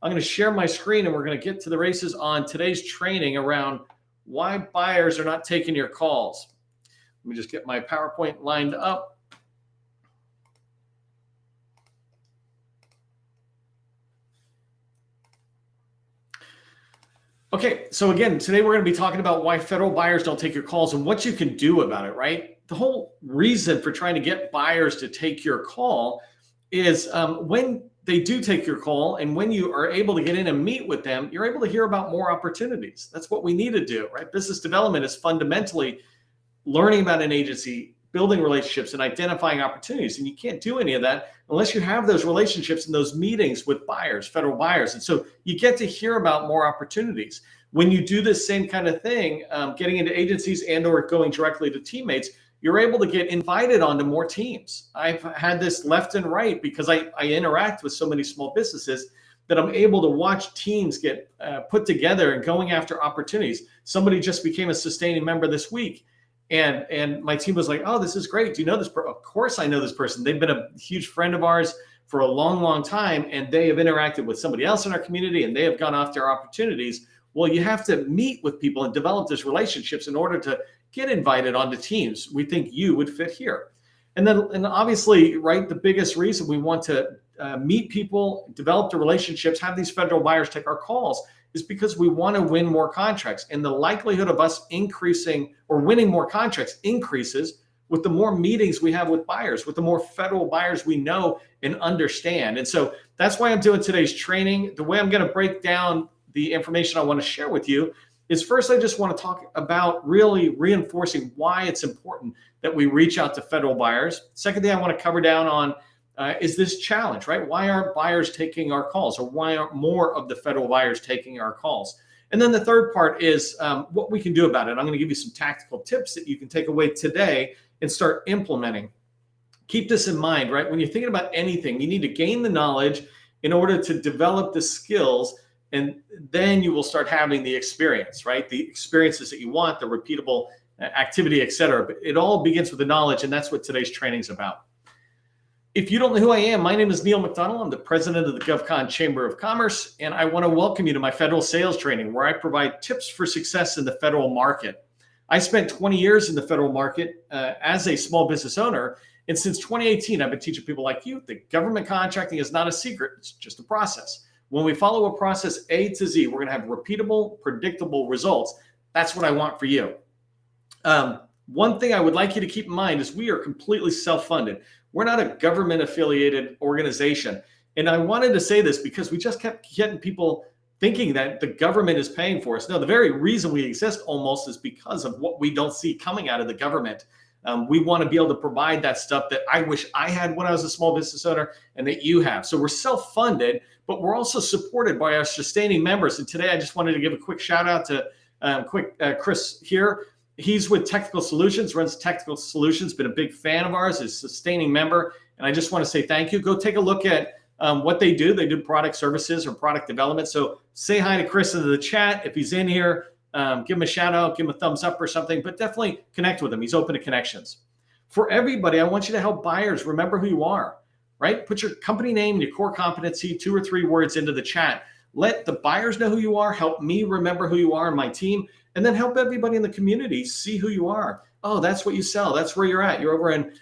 I'm going to share my screen and we're going to get to the races on today's training around why buyers are not taking your calls. Let me just get my PowerPoint lined up. Okay, so again, today we're going to be talking about why federal buyers don't take your calls and what you can do about it, right? The whole reason for trying to get buyers to take your call is when they do take your call and when you are able to get in and meet with them, you're able to hear about more opportunities. That's what we need to do, right? Business development is fundamentally learning about an agency, building relationships and identifying opportunities. And you can't do any of that unless you have those relationships and those meetings with buyers, federal buyers. And so you get to hear about more opportunities. When you do this same kind of thing, getting into agencies and or going directly to teammates, you're able to get invited onto more teams. I've had this left and right because I interact with so many small businesses that I'm able to watch teams get put together and going after opportunities. Somebody just became a sustaining member this week. And my team was like, oh, this is great. Do you know this person? Of course I know this person. They've been a huge friend of ours for a long, long time. And they have interacted with somebody else in our community and they have gone after opportunities. Well, you have to meet with people and develop those relationships in order to get invited onto teams. We think you would fit here. And obviously, right, the biggest reason we want to meet people, develop the relationships, have these federal buyers take our calls is because we want to win more contracts. And the likelihood of us increasing or winning more contracts increases with the more meetings we have with buyers, with the more federal buyers we know and understand. And so that's why I'm doing today's training. The way I'm going to break down the information I want to share with you is first, I just want to talk about really reinforcing why it's important that we reach out to federal buyers. Second thing I want to cover down on is this challenge, right? Why aren't buyers taking our calls, or why aren't more of the federal buyers taking our calls? And then the third part is what we can do about it. I'm going to give you some tactical tips that you can take away today and start implementing. Keep this in mind, right? When you're thinking about anything, you need to gain the knowledge in order to develop the skills, and then you will start having the experience, right? The experiences that you want, the repeatable activity, et cetera. But it all begins with the knowledge, and that's what today's training is about. If you don't know who I am, my name is Neil McDonnell. I'm the president of the GovCon Chamber of Commerce, and I want to welcome you to my federal sales training, where I provide tips for success in the federal market. I spent 20 years in the federal market as a small business owner, and since 2018, I've been teaching people like you that government contracting is not a secret, it's just a process. When we follow a process A to Z, we're going to have repeatable, predictable results. That's what I want for you. One thing I would like you to keep in mind is we are completely self-funded. We're not a government-affiliated organization. And I wanted to say this because we just kept getting people thinking that the government is paying for us. No, the very reason we exist almost is because of what we don't see coming out of the government. We want to be able to provide that stuff that I wish I had when I was a small business owner and that you have. So we're self-funded, but we're also supported by our sustaining members. And today I just wanted to give a quick shout out to Chris here. He's with Technical Solutions, runs Technical Solutions, been a big fan of ours, is a sustaining member. And I just want to say thank you. Go take a look at what they do. They do product services or product development. So say hi to Chris in the chat. If he's in here, give him a shout out, give him a thumbs up or something, but definitely connect with him. He's open to connections. For everybody, I want you to help buyers remember who you are, right? Put your company name and your core competency, 2 or 3 words into the chat. Let the buyers know who you are. Help me remember who you are and my team. And then help everybody in the community see who you are. Oh, that's what you sell. That's where you're at. You're over in,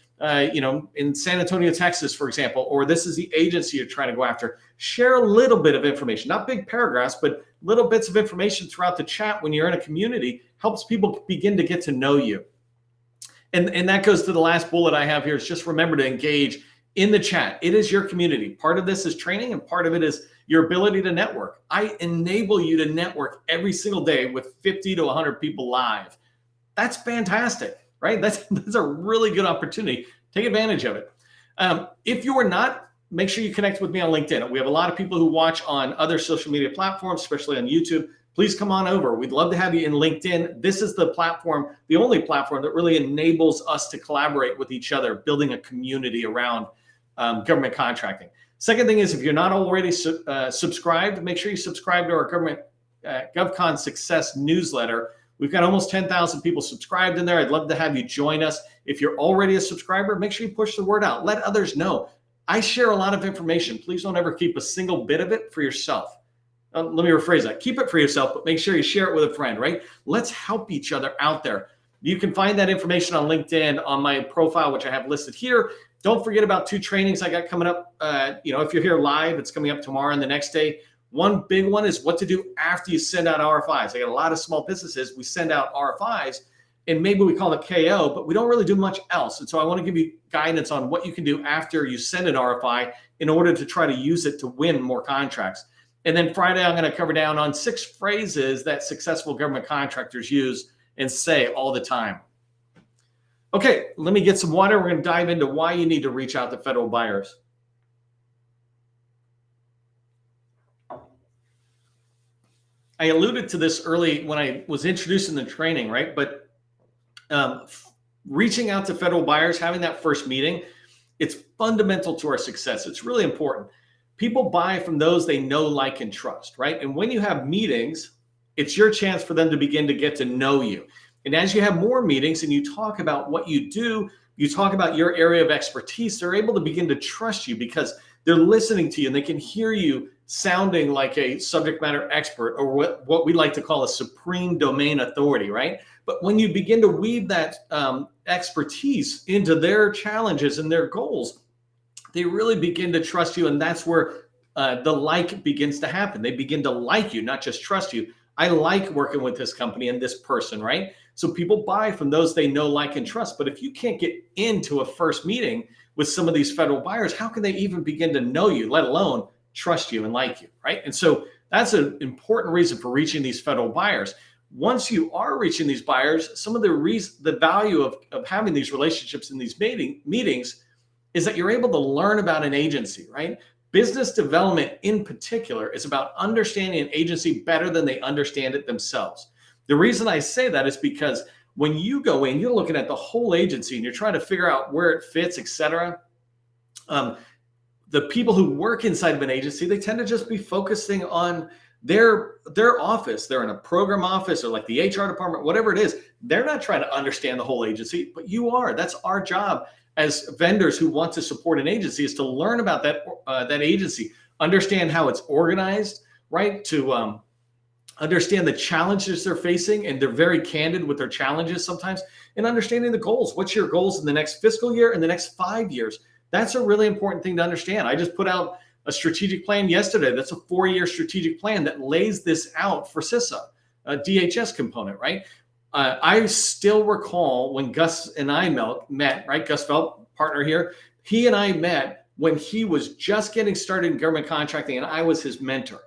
in San Antonio, Texas, for example, or this is the agency you're trying to go after. Share a little bit of information, not big paragraphs, but little bits of information throughout the chat when you're in a community helps people begin to get to know you. And that goes to the last bullet I have here is just remember to engage in the chat. It is your community. Part of this is training and part of it is your ability to network. I enable you to network every single day with 50 to 100 people live. That's fantastic, right? That's a really good opportunity. Take advantage of it. If you are not, make sure you connect with me on LinkedIn. We have a lot of people who watch on other social media platforms, especially on YouTube. Please come on over. We'd love to have you in LinkedIn. This is the platform, the only platform that really enables us to collaborate with each other, building a community around government contracting. Second thing is, if you're not already subscribed, make sure you subscribe to our government GovCon Success newsletter. We've got almost 10,000 people subscribed in there. I'd love to have you join us. If you're already a subscriber, make sure you push the word out. Let others know. I share a lot of information. Please don't ever keep a single bit of it for yourself. let me rephrase that. Keep it for yourself, but make sure you share it with a friend, right? Let's help each other out there. You can find that information on LinkedIn on my profile, which I have listed here. Don't forget about 2 trainings I got coming up. If you're here live, it's coming up tomorrow and the next day. One big one is what to do after you send out RFIs. I got a lot of small businesses. We send out RFIs and maybe we call it KO, but we don't really do much else. And so I want to give you guidance on what you can do after you send an RFI in order to try to use it to win more contracts. And then Friday, I'm going to cover down on 6 phrases that successful government contractors use and say all the time. Okay, let me get some water. We're going to dive into why you need to reach out to federal buyers. I alluded to this early when I was introducing the training, right? But reaching out to federal buyers, having that first meeting, it's fundamental to our success. It's really important. People buy from those they know, like, and trust, right? And when you have meetings, it's your chance for them to begin to get to know you. And as you have more meetings and you talk about what you do, you talk about your area of expertise, they're able to begin to trust you because they're listening to you and they can hear you sounding like a subject matter expert, or what we like to call a supreme domain authority, right? But when you begin to weave that expertise into their challenges and their goals, they really begin to trust you. And that's where the like begins to happen. They begin to like you, not just trust you. I like working with this company and this person, right? So people buy from those they know, like, and trust. But if you can't get into a first meeting with some of these federal buyers, how can they even begin to know you, let alone trust you and like you, right? And so that's an important reason for reaching these federal buyers. Once you are reaching these buyers, some of the value of having these relationships in these meetings is that you're able to learn about an agency, right? Business development in particular is about understanding an agency better than they understand it themselves. The reason I say that is because when you go in, you're looking at the whole agency and you're trying to figure out where it fits, et cetera. The people who work inside of an agency, they tend to just be focusing on their office. They're in a program office or like the HR department, whatever it is. They're not trying to understand the whole agency, but you are. That's our job as vendors who want to support an agency, is to learn about that agency, understand how it's organized, right? To understand the challenges they're facing, and they're very candid with their challenges sometimes, and understanding the goals. What's your goals in the next fiscal year and the next 5 years? That's a really important thing to understand. I just put out a strategic plan yesterday. That's a 4-year strategic plan that lays this out for CISA, a DHS component, right? I still recall when Gus and I met, right? Gus Felt, partner here. He and I met when he was just getting started in government contracting, and I was his mentor,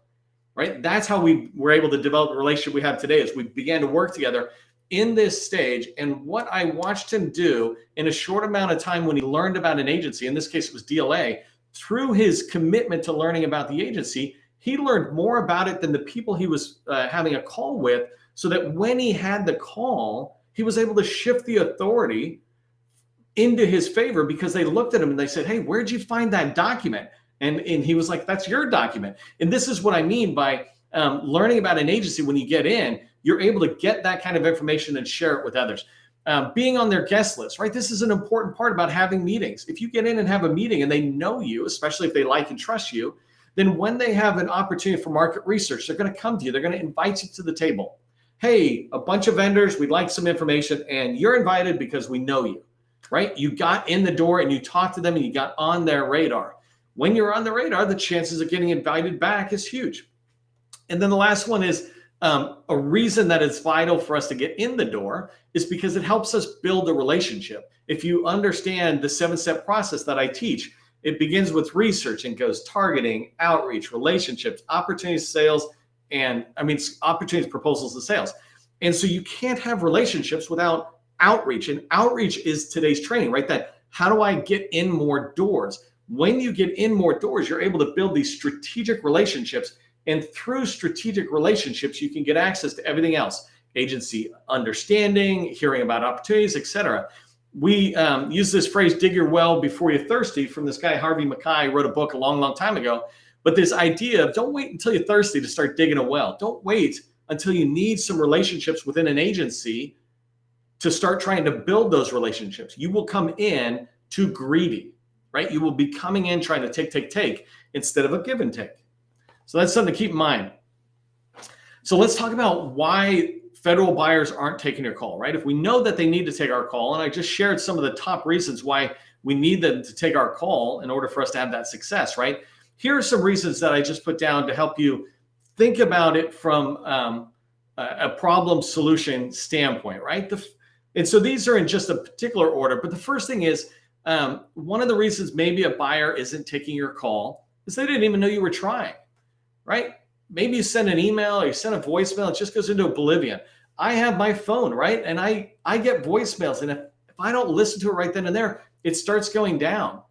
right? That's how we were able to develop the relationship we have today, as we began to work together in this stage. And what I watched him do in a short amount of time when he learned about an agency, in this case it was DLA, through his commitment to learning about the agency, he learned more about it than the people he was having a call with, so that when he had the call, he was able to shift the authority into his favor, because they looked at him and they said, "Hey, where'd you find that document?" And he was like, "That's your document." And this is what I mean by learning about an agency. When you get in, you're able to get that kind of information and share it with others. Being on their guest list, right? This is an important part about having meetings. If you get in and have a meeting and they know you, especially if they like and trust you, then when they have an opportunity for market research, they're going to come to you. They're going to invite you to the table. "Hey, a bunch of vendors, we'd like some information," and you're invited because we know you, right? You got in the door and you talked to them and you got on their radar. When you're on the radar, the chances of getting invited back is huge. And then the last one is a reason that it's vital for us to get in the door is because it helps us build a relationship. If you understand the 7-step process that I teach, it begins with research and goes targeting, outreach, relationships, opportunities, sales, opportunities, proposals, and sales. And so you can't have relationships without outreach. And outreach is today's training, right? That how do I get in more doors? When you get in more doors, you're able to build these strategic relationships. And through strategic relationships, you can get access to everything else: agency understanding, hearing about opportunities, etc. We use this phrase, "dig your well before you're thirsty," from this guy, Harvey Mackay, wrote a book a long, long time ago. But this idea of don't wait until you're thirsty to start digging a well. Don't wait until you need some relationships within an agency to start trying to build those relationships. You will come in too greedy, right? You will be coming in trying to take instead of a give and take. So that's something to keep in mind. So let's talk about why federal buyers aren't taking your call, right? If we know that they need to take our call, and I just shared some of the top reasons why we need them to take our call in order for us to have that success, right? Here are some reasons that I just put down to help you think about it from a problem solution standpoint, right? And so these are in just a particular order, but the first thing is one of the reasons maybe a buyer isn't taking your call is they didn't even know you were trying, right? Maybe you send an email or you send a voicemail, it just goes into oblivion. I have my phone, right? And I get voicemails, and if I don't listen to it right then and there, it starts going down.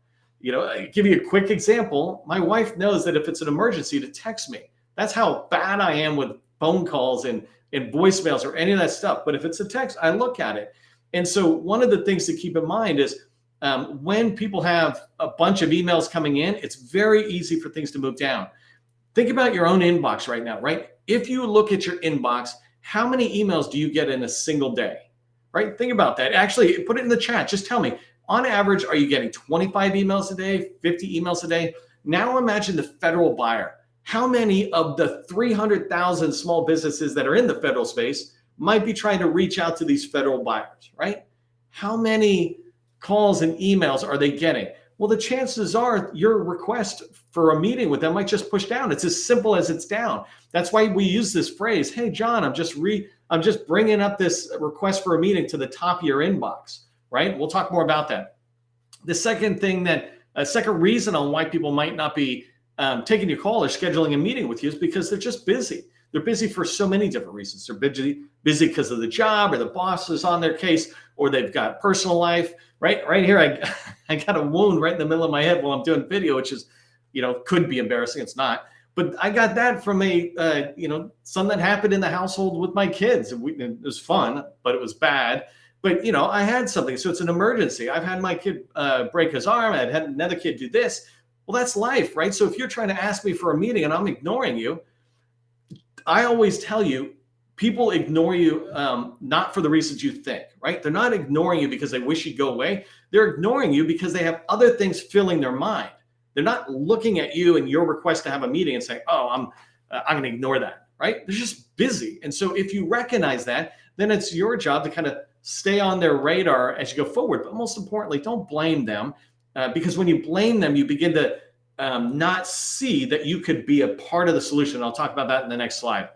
I give you a quick example. My wife knows that if it's an emergency to text me. That's how bad I am with phone calls and voicemails or any of that stuff. But if it's a text, I look at it. And so one of the things to keep in mind is when people have a bunch of emails coming in, it's very easy for things to move down. Think about your own inbox right now, right? If you look at your inbox, how many emails do you get in a single day, right? Think about that. Actually, put it in the chat. Just tell me, on average, are you getting 25 emails a day, 50 emails a day? Now imagine the federal buyer. How many of the 300,000 small businesses that are in the federal space might be trying to reach out to these federal buyers, right? How many calls and emails are they getting? Well, the chances are your request for a meeting with them might just push down. It's as simple as it's down. That's why we use this phrase, hey, John, I'm just bringing up this request for a meeting to the top of your inbox, right? We'll talk more about that. The second thing second reason on why people might not be taking your call or scheduling a meeting with you is because they're just busy. They're busy for so many different reasons. They're busy because of the job, or the boss is on their case, or they've got personal life. Right here, I got a wound right in the middle of my head while I'm doing video, which is, could be embarrassing. It's not, but I got that from something that happened in the household with my kids. It was fun, but it was bad. But I had something, so it's an emergency. I've had my kid break his arm. I've had another kid do this. Well, that's life, right? So if you're trying to ask me for a meeting and I'm ignoring you, I always tell you, people ignore you not for the reasons you think, right? They're not ignoring you because they wish you'd go away. They're ignoring you because they have other things filling their mind. They're not looking at you and your request to have a meeting and saying, oh, I'm going to ignore that, right? They're just busy. And so if you recognize that, then it's your job to kind of stay on their radar as you go forward. But most importantly, don't blame them because when you blame them, you begin to not see that you could be a part of the solution. I'll talk about that in the next slide.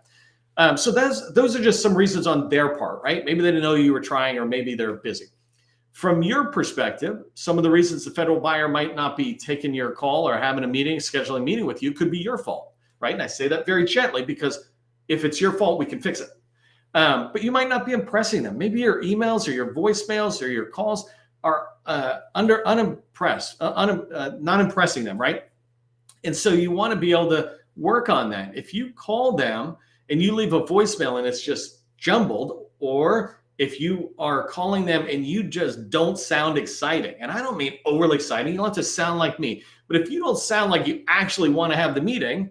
So those are just some reasons on their part, right? Maybe they didn't know you were trying, or maybe they're busy. From your perspective, some of the reasons the federal buyer might not be taking your call or having a meeting, scheduling a meeting with you could be your fault, right? And I say that very gently because if it's your fault, we can fix it. But you might not be impressing them. Maybe your emails or your voicemails or your calls are not impressing them, right? And so you want to be able to work on that. If you call them and you leave a voicemail and it's just jumbled, or if you are calling them and you just don't sound exciting, and I don't mean overly exciting, you don't have to sound like me, but if you don't sound like you actually want to have the meeting,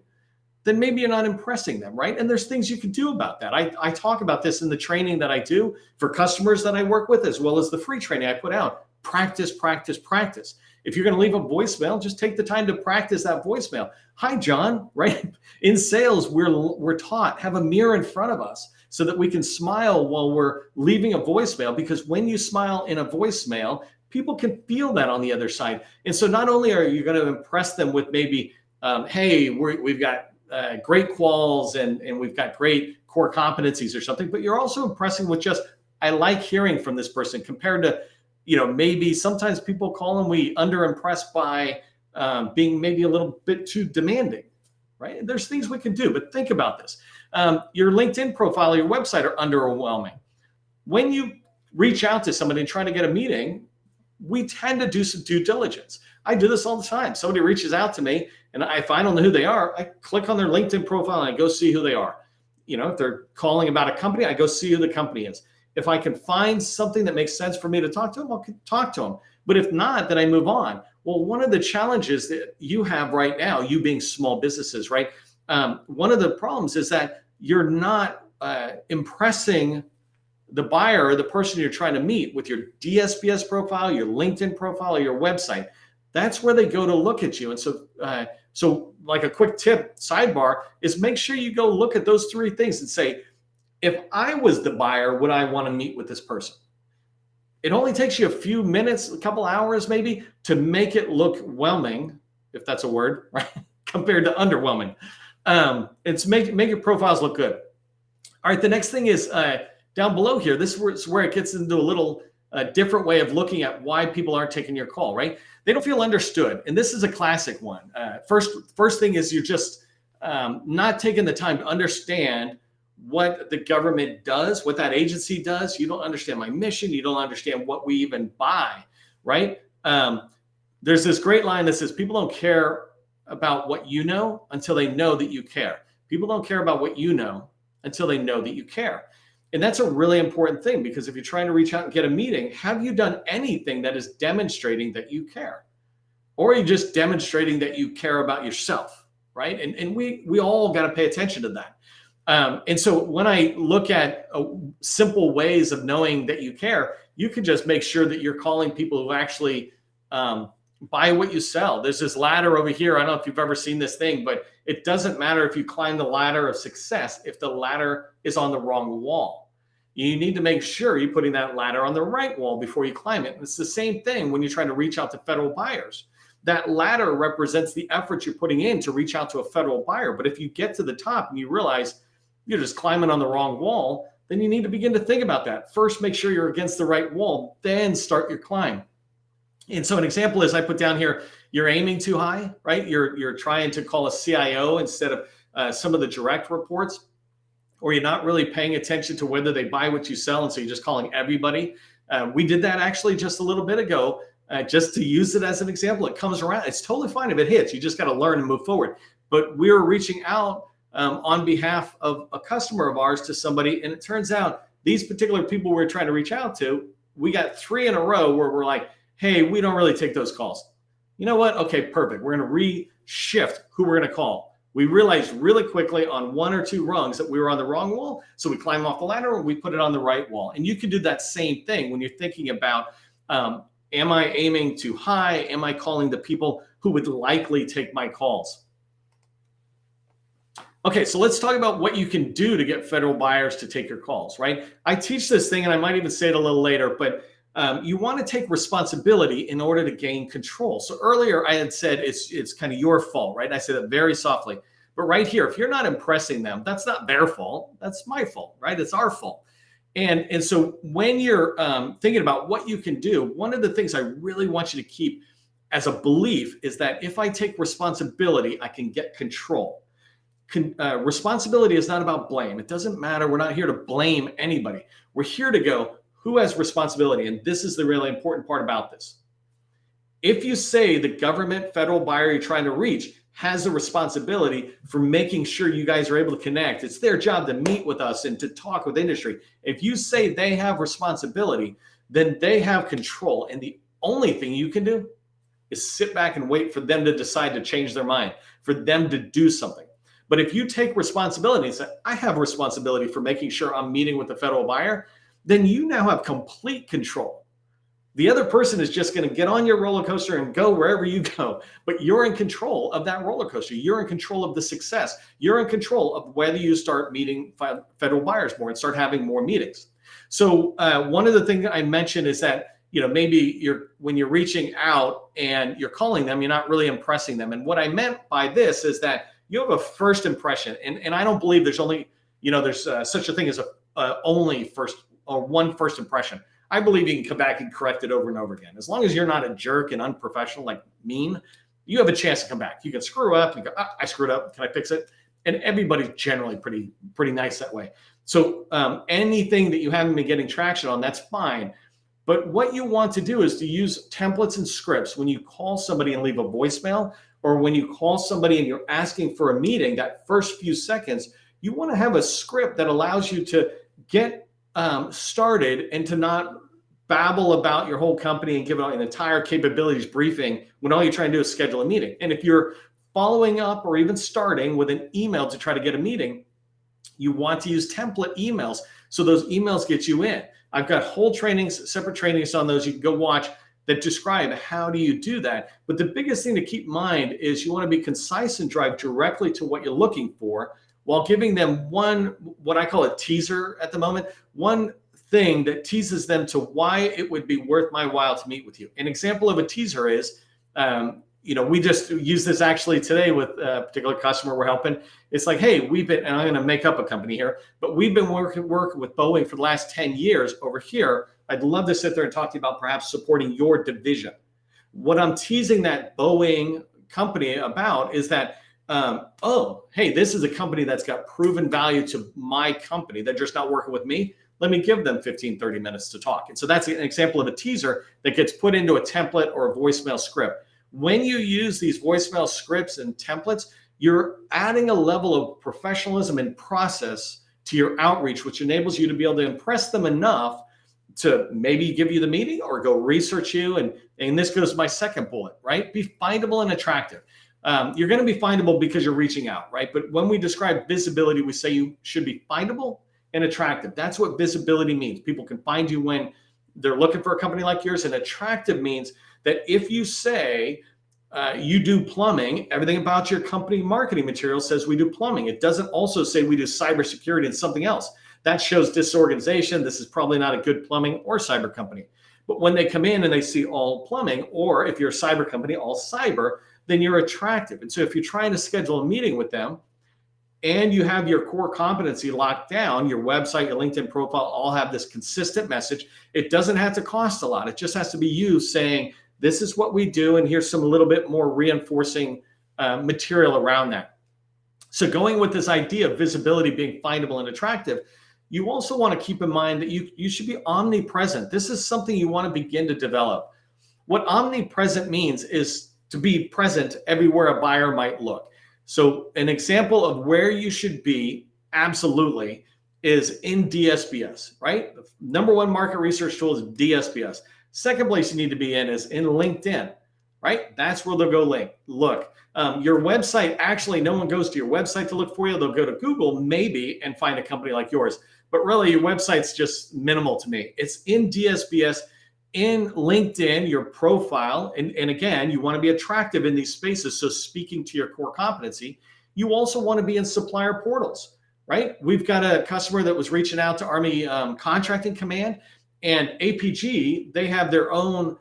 then maybe you're not impressing them, right? And there's things you can do about that. I talk about this in the training that I do for customers that I work with, as well as the free training I put out. Practice, practice, practice. If you're going to leave a voicemail, just take the time to practice that voicemail. Hi, John, right? In sales, we're taught, have a mirror in front of us so that we can smile while we're leaving a voicemail, because when you smile in a voicemail, people can feel that on the other side. And so not only are you going to impress them with maybe, hey, we've got great quals and we've got great core competencies or something, but you're also impressing with just, I like hearing from this person, compared to, maybe sometimes people call and we underimpress by being maybe a little bit too demanding, right? There's things we can do, but think about this. Your LinkedIn profile, your website are underwhelming. When you reach out to somebody and try to get a meeting, we tend to do some due diligence. I do this all the time. Somebody reaches out to me, and if I don't know who they are, I click on their LinkedIn profile and I go see who they are. If they're calling about a company, I go see who the company is. If I can find something that makes sense for me to talk to them, I'll talk to them. But if not, then I move on. Well, one of the challenges that you have right now, you being small businesses, right? One of the problems is that you're not impressing the buyer or the person you're trying to meet with your DSPS profile, your LinkedIn profile, or your website. That's where they go to look at you. And so like a quick tip sidebar is make sure you go look at those three things and say, if I was the buyer, would I want to meet with this person? It only takes you a few minutes, a couple hours maybe, to make it look whelming, if that's a word, right? Compared to underwhelming. It's make your profiles look good. All right, the next thing is down below here. This is where it gets into a little different way of looking at why people aren't taking your call, right? They don't feel understood. And this is a classic one. First thing is you're just not taking the time to understand what the government does, what that agency does. You don't understand my mission. You don't understand what we even buy, right? There's this great line that says, people don't care about what you know until they know that you care. People don't care about what you know until they know that you care. And that's a really important thing, because if you're trying to reach out and get a meeting, have you done anything that is demonstrating that you care? Or are you just demonstrating that you care about yourself, right? And we all got to pay attention to that. And so when I look at simple ways of knowing that you care, you can just make sure that you're calling people who actually buy what you sell. There's this ladder over here. I don't know if you've ever seen this thing, but it doesn't matter if you climb the ladder of success if the ladder is on the wrong wall. You need to make sure you're putting that ladder on the right wall before you climb it. And it's the same thing when you're trying to reach out to federal buyers. That ladder represents the effort you're putting in to reach out to a federal buyer. But if you get to the top and you realize you're just climbing on the wrong wall, then you need to begin to think about that. First, make sure you're against the right wall, then start your climb. And so an example is I put down here, you're aiming too high, right? You're trying to call a CIO instead of some of the direct reports, or you're not really paying attention to whether they buy what you sell. And so you're just calling everybody. We did that actually just a little bit ago, just to use it as an example. It comes around. It's totally fine if it hits. You just got to learn and move forward. But we were reaching out on behalf of a customer of ours to somebody. And it turns out these particular people we're trying to reach out to, we got 3 in a row where we're like, hey, we don't really take those calls. You know what? Okay, perfect. We're going to reshift who we're going to call. We realized really quickly on 1 or 2 rungs that we were on the wrong wall. So we climb off the ladder and we put it on the right wall. And you can do that same thing when you're thinking about, am I aiming too high? Am I calling the people who would likely take my calls? Okay, so let's talk about what you can do to get federal buyers to take your calls, right? I teach this thing, and I might even say it a little later, but you want to take responsibility in order to gain control. So earlier I had said it's kind of your fault, right? And I said that very softly. But right here, if you're not impressing them, that's not their fault. That's my fault, right? It's our fault. And so when you're thinking about what you can do, one of the things I really want you to keep as a belief is that if I take responsibility, I can get control. Responsibility is not about blame. It doesn't matter. We're not here to blame anybody. We're here to go, who has responsibility? And this is the really important part about this. If you say the government, federal buyer you're trying to reach has the responsibility for making sure you guys are able to connect, it's their job to meet with us and to talk with industry. If you say they have responsibility, then they have control. And the only thing you can do is sit back and wait for them to decide to change their mind, for them to do something. But if you take responsibility and say, I have responsibility for making sure I'm meeting with the federal buyer, then you now have complete control. The other person is just going to get on your roller coaster and go wherever you go, but you're in control of that roller coaster. You're in control of the success. You're in control of whether you start meeting federal buyers more and start having more meetings. So one of the things I mentioned is that, maybe when you're reaching out and you're calling them, you're not really impressing them. And what I meant by this is that you have a first impression, and I don't believe there's only, there's such a thing as only first or one first impression. I believe you can come back and correct it over and over again. As long as you're not a jerk and unprofessional, like mean, you have a chance to come back. You can screw up and go, I screwed up. Can I fix it? And everybody's generally pretty nice that way. So anything that you haven't been getting traction on, that's fine. But what you want to do is to use templates and scripts when you call somebody and leave a voicemail, or when you call somebody and you're asking for a meeting, that first few seconds, you want to have a script that allows you to get started and to not babble about your whole company and give out an entire capabilities briefing when all you're trying to do is schedule a meeting. And if you're following up or even starting with an email to try to get a meeting, you want to use template emails so those emails get you in. I've got whole trainings, separate trainings on those. You can go watch. that describe how do you do that. But the biggest thing to keep in mind is you want to be concise and drive directly to what you're looking for, while giving them one, what I call a teaser at the moment, one thing that teases them to why it would be worth my while to meet with you. An example of a teaser is, we just used this actually today with a particular customer we're helping. It's like, hey, we've been, and I'm going to make up a company here, but we've been working with Boeing for the last 10 years over here. I'd love to sit there and talk to you about perhaps supporting your division. What I'm teasing that Boeing company about is that, hey, this is a company that's got proven value to my company. They're just not working with me. Let me give them 15, 30 minutes to talk. And so that's an example of a teaser that gets put into a template or a voicemail script. When you use these voicemail scripts and templates, you're adding a level of professionalism and process to your outreach, which enables you to be able to impress them enough to maybe give you the meeting or go research you. And this goes to my second bullet, right? Be findable and attractive. You're going to be findable because you're reaching out, right? But when we describe visibility, we say you should be findable and attractive. That's what visibility means. People can find you when they're looking for a company like yours. And attractive means that if you say you do plumbing, everything about your company marketing material says we do plumbing. It doesn't also say we do cybersecurity and something else. That shows disorganization. This is probably not a good plumbing or cyber company. But when they come in and they see all plumbing, or if you're a cyber company, all cyber, then you're attractive. And so if you're trying to schedule a meeting with them and you have your core competency locked down, your website, your LinkedIn profile, all have this consistent message. It doesn't have to cost a lot. It just has to be you saying, this is what we do, and here's some a little bit more reinforcing material around that. So going with this idea of visibility being findable and attractive, you also want to keep in mind that you should be omnipresent. This is something you want to begin to develop. What omnipresent means is to be present everywhere a buyer might look. So an example of where you should be, absolutely, is in DSBS, right? The number one market research tool is DSBS. Second place you need to be in is in LinkedIn, right? That's where they'll go look. Your website, actually, no one goes to your website to look for you. They'll go to Google maybe and find a company like yours. But really, your website's just minimal to me. It's in DSBS, in LinkedIn, your profile. And again, you want to be attractive in these spaces. So speaking to your core competency, you also want to be in supplier portals, right? We've got a customer that was reaching out to Army Contracting Command, and APG, they have their own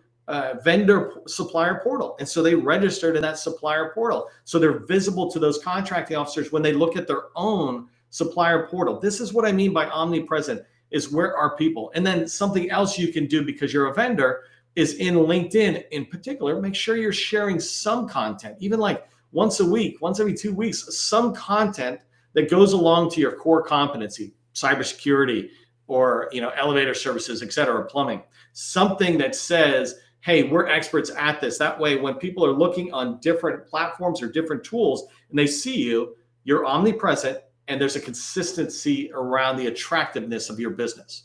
vendor supplier portal. And so they registered in that supplier portal. So they're visible to those contracting officers when they look at their own supplier portal. This is what I mean by omnipresent, is where are people? And then something else you can do because you're a vendor is in LinkedIn in particular, make sure you're sharing some content, even like once a week, once every 2 weeks, some content that goes along to your core competency, cybersecurity, or elevator services, et cetera, plumbing, something that says, hey, we're experts at this. That way, when people are looking on different platforms or different tools and they see you, you're omnipresent and there's a consistency around the attractiveness of your business.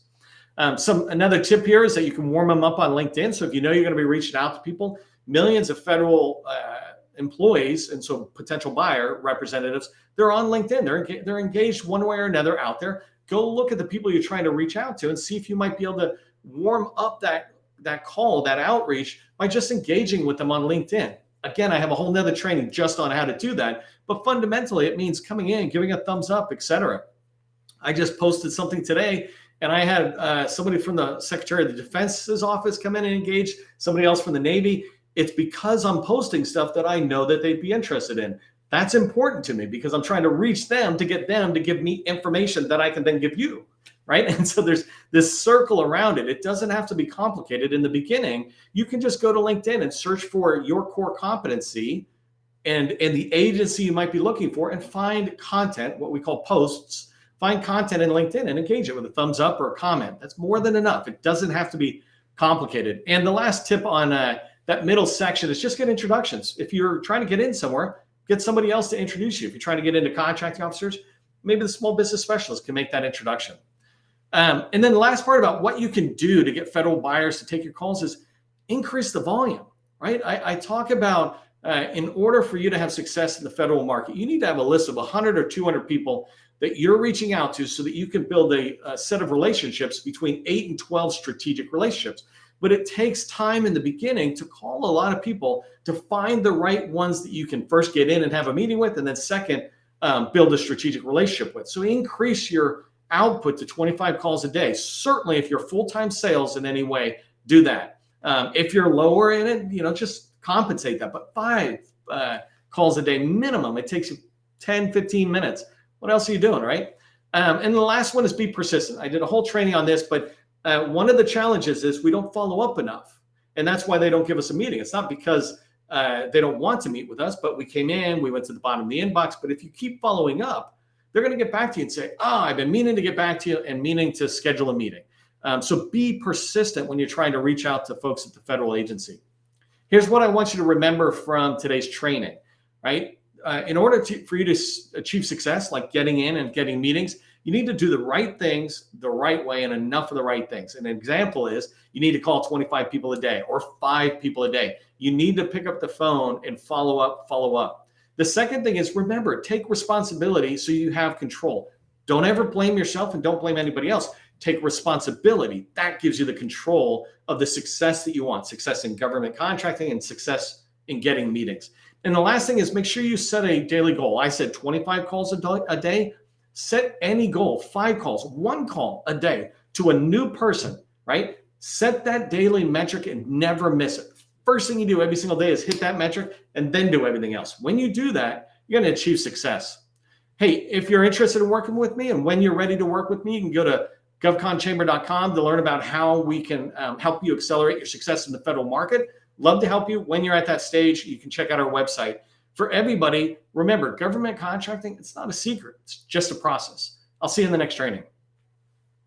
Another tip here is that you can warm them up on LinkedIn. So if you know you're going to be reaching out to people, millions of federal employees, and so potential buyer representatives, they're on LinkedIn. They're engaged one way or another out there. Go look at the people you're trying to reach out to and see if you might be able to warm up that call, that outreach, by just engaging with them on LinkedIn. Again, I have a whole nother training just on how to do that. But fundamentally, it means coming in, giving a thumbs up, et cetera. I just posted something today, and I had somebody from the Secretary of the Defense's office come in and engage, somebody else from the Navy. It's because I'm posting stuff that I know that they'd be interested in. That's important to me because I'm trying to reach them to get them to give me information that I can then give you, right? And so there's this circle around it. It doesn't have to be complicated. In the beginning, you can just go to LinkedIn and search for your core competency and the agency you might be looking for, and find content, what we call posts, find content in LinkedIn and engage it with a thumbs up or a comment. That's more than enough. It doesn't have to be complicated. And the last tip on that middle section is just get introductions. If you're trying to get in somewhere, get somebody else to introduce you. If you're trying to get into contracting officers, maybe the small business specialist can make that introduction. And then the last part about what you can do to get federal buyers to take your calls is increase the volume, right? I talk about in order for you to have success in the federal market, you need to have a list of 100 or 200 people that you're reaching out to so that you can build a set of relationships between 8 and 12 strategic relationships. but it takes time in the beginning to call a lot of people to find the right ones that you can first get in and have a meeting with, and then second, build a strategic relationship with. So increase your output to 25 calls a day. Certainly, if you're full-time sales in any way, do that. If you're lower in it, just compensate that. But 5 calls a day minimum. It takes you 10, 15 minutes. What else are you doing, right? And the last one is be persistent. I did a whole training on this, but one of the challenges is we don't follow up enough. And that's why they don't give us a meeting. It's not because they don't want to meet with us, but we came in, we went to the bottom of the inbox. But if you keep following up, they're going to get back to you and say, I've been meaning to get back to you and meaning to schedule a meeting. So be persistent when you're trying to reach out to folks at the federal agency. Here's what I want you to remember from today's training, right? In order for you to achieve success, like getting in and getting meetings, you need to do the right things the right way and enough of the right things. An example is you need to call 25 people a day or 5 people a day. You need to pick up the phone and follow up. The second thing is, remember, take responsibility so you have control. Don't ever blame yourself and don't blame anybody else. Take responsibility. That gives you the control of the success that you want, success in government contracting and success in getting meetings. And the last thing is, make sure you set a daily goal. I said 25 calls a day. Set any goal, 5 calls, 1 call a day to a new person, right? Set that daily metric and never miss it. First thing you do every single day is hit that metric and then do everything else. When you do that, you're going to achieve success. Hey, if you're interested in working with me and when you're ready to work with me, you can go to govconchamber.com to learn about how we can help you accelerate your success in the federal market. Love to help you. When you're at that stage, you can check out our website. For everybody, remember, government contracting, it's not a secret. It's just a process. I'll see you in the next training.